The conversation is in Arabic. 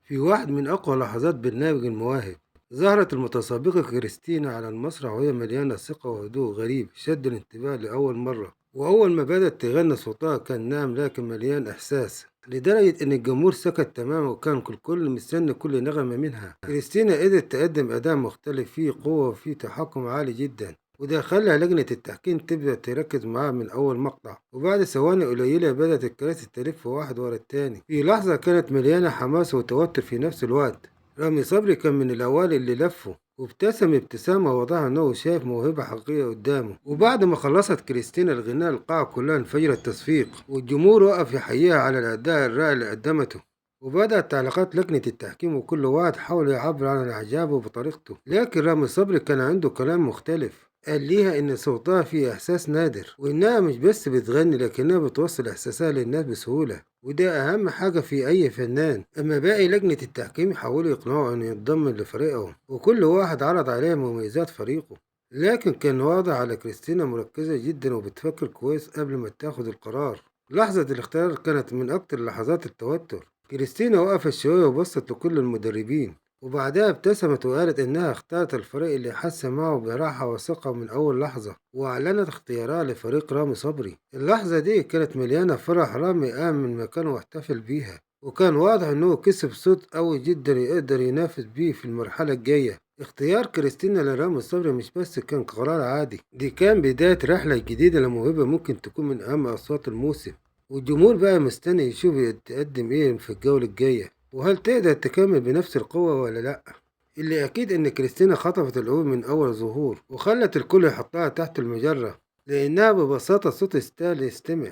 في واحد من أقوى لحظات برنامج المواهب، ظهرت المتسابقة كريستينا على المسرح وهي مليانة ثقة وهدوء غريب شد الانتباه لأول مرة. وأول ما بدأت تغني صوتها كان ناعم لكن مليان إحساس لدرجة إن الجمهور سكت تماما، وكان الكل مستني كل نغمة منها. كريستينا قدرت تقدم أداء مختلف فيه قوة وفيه تحكم عالي جدا، وده خلى لجنة التحكيم تبدأ تركز معاه من أول مقطع. وبعد ثواني قليلة بدأت الكراسي تلف واحد ورا التاني في لحظة كانت مليانة حماس وتوتر في نفس الوقت. رامي صبري كان من الأوائل اللي لفوا، وابتسم ابتسامة واضحة إنه شايف موهبة حقيقية قدامه. وبعد ما خلصت كريستينا الغناء القاعة كلها انفجرت تصفيق، والجمهور وقف يحييها على الأداء الرائع اللي قدمته. وبدأت تعليقات لجنة التحكيم وكل واحد حاول يعبر عن إعجابه بطريقته، لكن رامي صبري كان عنده كلام مختلف. قال ليها إن صوتها فيه إحساس نادر، وإنها مش بس بتغني لكنها بتوصل إحساسها للناس بسهولة، وده أهم حاجة في أي فنان. أما باقي لجنة التحكيم حاولوا يقنعوا إنه ينضم لفريقهم، وكل واحد عرض عليه مميزات فريقه، لكن كان واضح على كريستينا مركزة جدا وبتفكر كويس قبل ما تاخد القرار. لحظة الاختيار كانت من أكتر لحظات التوتر. كريستينا وقفت شوية وبصت لكل المدربين، وبعدها ابتسمت وقالت إنها اختارت الفريق اللي حس معه براحة وثقة من أول لحظة، وأعلنت اختيارها لفريق رامي صبري. اللحظة دي كانت مليانة فرح. رامي قام من مكانه واحتفل بيها، وكان واضح إنه كسب صوت قوي جدا يقدر ينافس بيه في المرحلة الجاية. اختيار كريستينا لرامي صبري مش بس كان قرار عادي، دي كان بداية رحلة جديدة لموهبة ممكن تكون من أهم أصوات الموسم. والجمهور بقى مستني يشوف تقدم إيه في الجولة الجاية، وهل تقدر تكمل بنفس القوة ولا لأ. اللي أكيد إن كريستينا خطفت القلوب من أول ظهور، وخلت الكل يحطها تحت المجرة، لأنها ببساطة صوت يستاهل يستمع.